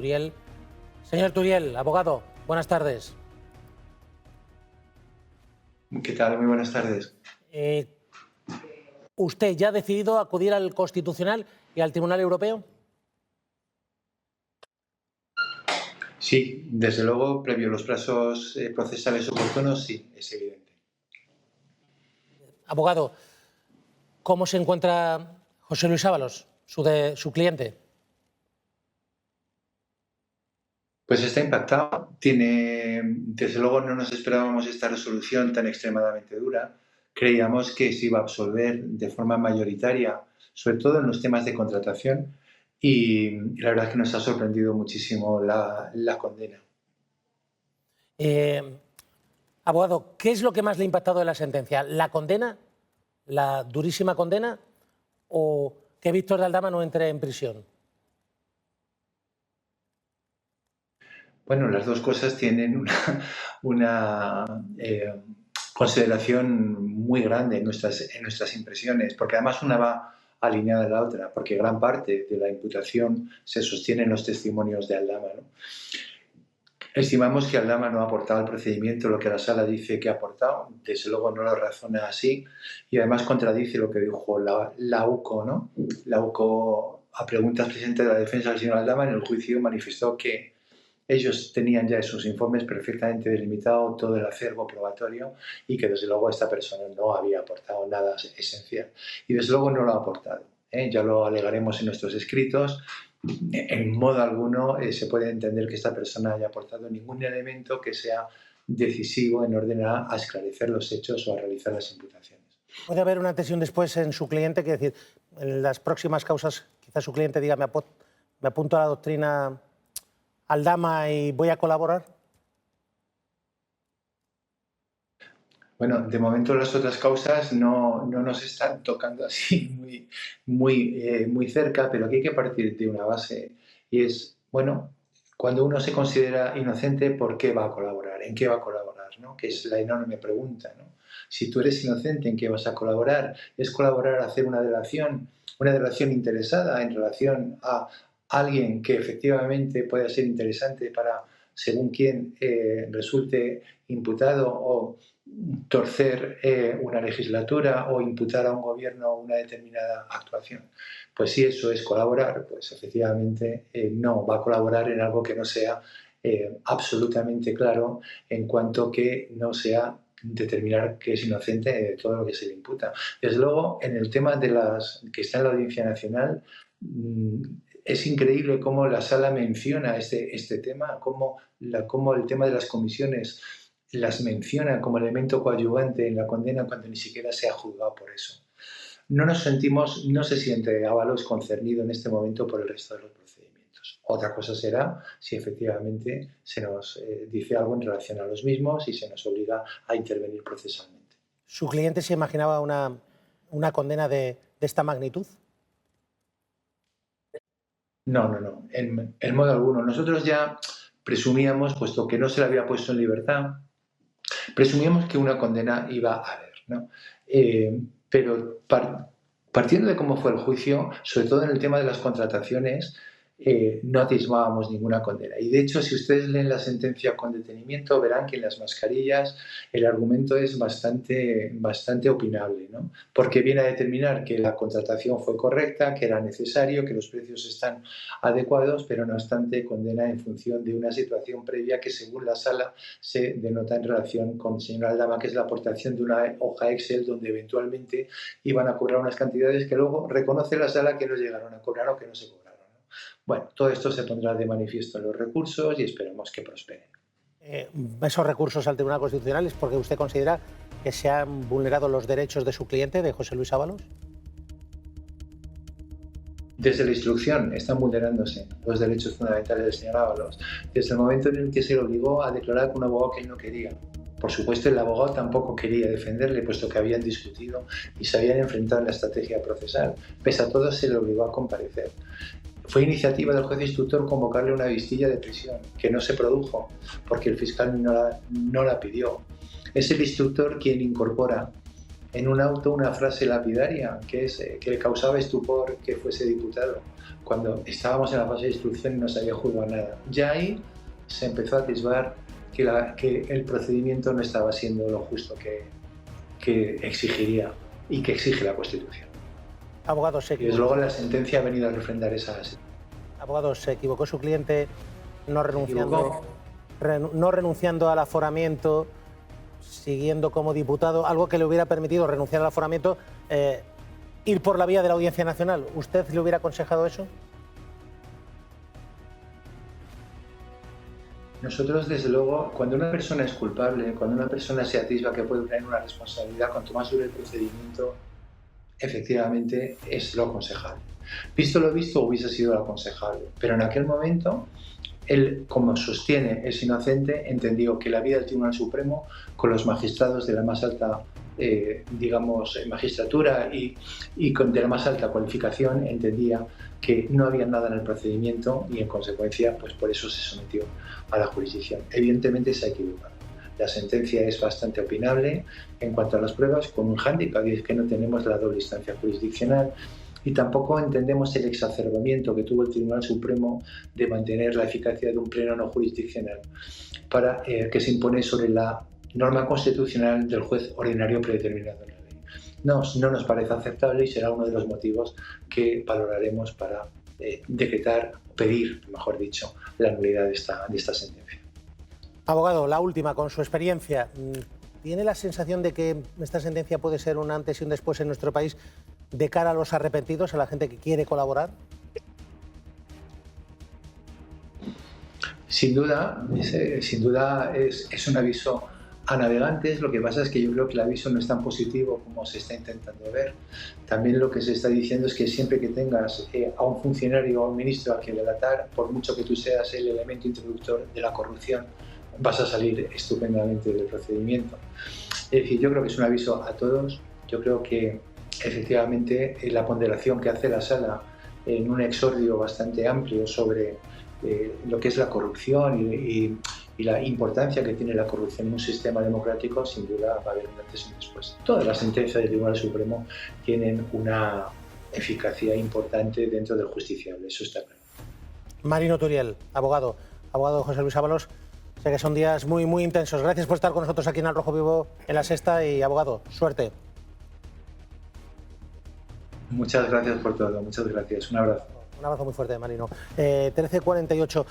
Turiel. Señor Turiel, abogado, buenas tardes. ¿Qué tal? Muy buenas tardes. ¿Usted ya ha decidido acudir al Constitucional y al Tribunal Europeo? Sí, desde luego, previo a los plazos procesales oportunos, sí, es evidente. Abogado, ¿cómo se encuentra José Luis Ábalos, su cliente? Pues está impactado. Desde luego no nos esperábamos esta resolución tan extremadamente dura. Creíamos que se iba a absolver de forma mayoritaria, sobre todo en los temas de contratación, y la verdad es que nos ha sorprendido muchísimo la condena. Abogado, ¿qué es lo que más le ha impactado de la sentencia? ¿La condena, la durísima condena, o que Víctor de Aldama no entre en prisión? Bueno, las dos cosas tienen una consideración muy grande en nuestras impresiones, porque además una va alineada a la otra, porque gran parte de la imputación se sostiene en los testimonios de Aldama, ¿no? Estimamos que Aldama no ha aportado al procedimiento lo que la sala dice que ha aportado, desde luego no lo razona así, y además contradice lo que dijo la UCO, ¿no? La UCO, a preguntas presentes de la defensa del señor Aldama, en el juicio manifestó que ellos tenían ya en sus informes perfectamente delimitado todo el acervo probatorio y que desde luego esta persona no había aportado nada esencial. Y desde luego no lo ha aportado. Ya lo alegaremos en nuestros escritos. En modo alguno se puede entender que esta persona haya aportado ningún elemento que sea decisivo en orden a esclarecer los hechos o a realizar las imputaciones. ¿Puede haber una antes y un después en su cliente? Que decir, en las próximas causas quizás su cliente diga me apunto a la doctrina Aldama y voy a colaborar? Bueno, de momento las otras causas no nos están tocando así muy cerca, pero aquí hay que partir de una base y es, bueno, cuando uno se considera inocente, ¿por qué va a colaborar? ¿En qué va a colaborar? ¿No? Que es la enorme pregunta, ¿no? Si tú eres inocente, ¿en qué vas a colaborar? ¿Es colaborar a hacer una delación interesada en relación a alguien que efectivamente pueda ser interesante para, según quien resulte imputado, o torcer una legislatura o imputar a un gobierno una determinada actuación? Pues si eso es colaborar, pues efectivamente no va a colaborar en algo que no sea absolutamente claro, en cuanto que no sea determinar que es inocente de todo lo que se le imputa. Desde luego, en el tema de las que está en la Audiencia Nacional, es increíble cómo la sala menciona este tema, cómo el tema de las comisiones las menciona como elemento coadyuvante en la condena cuando ni siquiera se ha juzgado por eso. No se siente Ábalos concernido en este momento por el resto de los procedimientos. Otra cosa será si efectivamente se nos dice algo en relación a los mismos y se nos obliga a intervenir procesalmente. ¿Su cliente se imaginaba una condena de esta magnitud? No, en modo alguno. Nosotros ya presumíamos, puesto que no se le había puesto en libertad, presumíamos que una condena iba a haber, ¿no? Pero partiendo de cómo fue el juicio, sobre todo en el tema de las contrataciones, no atisbábamos ninguna condena. Y de hecho, si ustedes leen la sentencia con detenimiento, verán que en las mascarillas el argumento es bastante opinable, ¿no? Porque viene a determinar que la contratación fue correcta, que era necesario, que los precios están adecuados, pero no obstante condena en función de una situación previa que, según la sala, se denota en relación con el señor Aldama, que es la aportación de una hoja Excel donde eventualmente iban a cobrar unas cantidades que luego reconoce la sala que no llegaron a cobrar o que no se cobraron. Bueno, todo esto se pondrá de manifiesto en los recursos y esperemos que prosperen. Esos recursos al Tribunal Constitucional es porque usted considera que se han vulnerado los derechos de su cliente, de José Luis Ábalos. Desde la instrucción están vulnerándose los derechos fundamentales del señor Ábalos, desde el momento en el que se le obligó a declarar con un abogado que él no quería. Por supuesto, el abogado tampoco quería defenderle, puesto que habían discutido y se habían enfrentado en la estrategia procesal. Pese a todo, se le obligó a comparecer. Fue iniciativa del juez instructor convocarle una vistilla de prisión, que no se produjo porque el fiscal no la pidió. Es el instructor quien incorpora en un auto una frase lapidaria que le causaba estupor que fuese diputado, cuando estábamos en la fase de instrucción y no se había juzgado nada. Ya ahí se empezó a atisbar que el procedimiento no estaba siendo lo justo que exigiría y que exige la Constitución. Abogado, y desde luego la sentencia ha venido a refrendar esa. Abogado, ¿se equivocó su cliente no renunciando al aforamiento, siguiendo como diputado, algo que le hubiera permitido renunciar al aforamiento, ir por la vía de la Audiencia Nacional? ¿Usted le hubiera aconsejado eso? Nosotros, desde luego, cuando una persona es culpable, cuando una persona se atisba que puede tener una responsabilidad, cuanto más dure el procedimiento, efectivamente es lo aconsejable. Visto lo visto, hubiese sido lo aconsejable. Pero en aquel momento, él, como sostiene, es inocente, entendió que la vía del Tribunal Supremo, con los magistrados de la más alta magistratura y de la más alta cualificación, entendía que no había nada en el procedimiento y en consecuencia pues por eso se sometió a la jurisdicción. Evidentemente se ha equivocado. La sentencia es bastante opinable en cuanto a las pruebas, con un hándicap, y es que no tenemos la doble instancia jurisdiccional y tampoco entendemos el exacerbamiento que tuvo el Tribunal Supremo de mantener la eficacia de un pleno no jurisdiccional para que se impone sobre la norma constitucional del juez ordinario predeterminado en la ley. No nos parece aceptable y será uno de los motivos que valoraremos para decretar, pedir, mejor dicho, la nulidad de esta sentencia. Abogado, la última, con su experiencia, ¿tiene la sensación de que esta sentencia puede ser un antes y un después en nuestro país de cara a los arrepentidos, a la gente que quiere colaborar? Sin duda es un aviso a navegantes. Lo que pasa es que yo creo que el aviso no es tan positivo como se está intentando ver. También lo que se está diciendo es que siempre que tengas a un funcionario o a un ministro a quien delatar, por mucho que tú seas el elemento introductor de la corrupción, vas a salir estupendamente del procedimiento. Es decir, yo creo que es un aviso a todos. Yo creo que efectivamente la ponderación que hace la Sala en un exordio bastante amplio sobre lo que es la corrupción y la importancia que tiene la corrupción en un sistema democrático, sin duda va a haber un antes y un después. Todas las sentencias del Tribunal Supremo tienen una eficacia importante dentro del justiciable, eso está claro. Marino Turiel, abogado José Luis Ábalos, sé que son días muy, muy intensos. Gracias por estar con nosotros aquí en Al Rojo Vivo en La Sexta y, abogado, suerte. Muchas gracias por todo, muchas gracias. Un abrazo. Un abrazo muy fuerte, Marino. 13:48.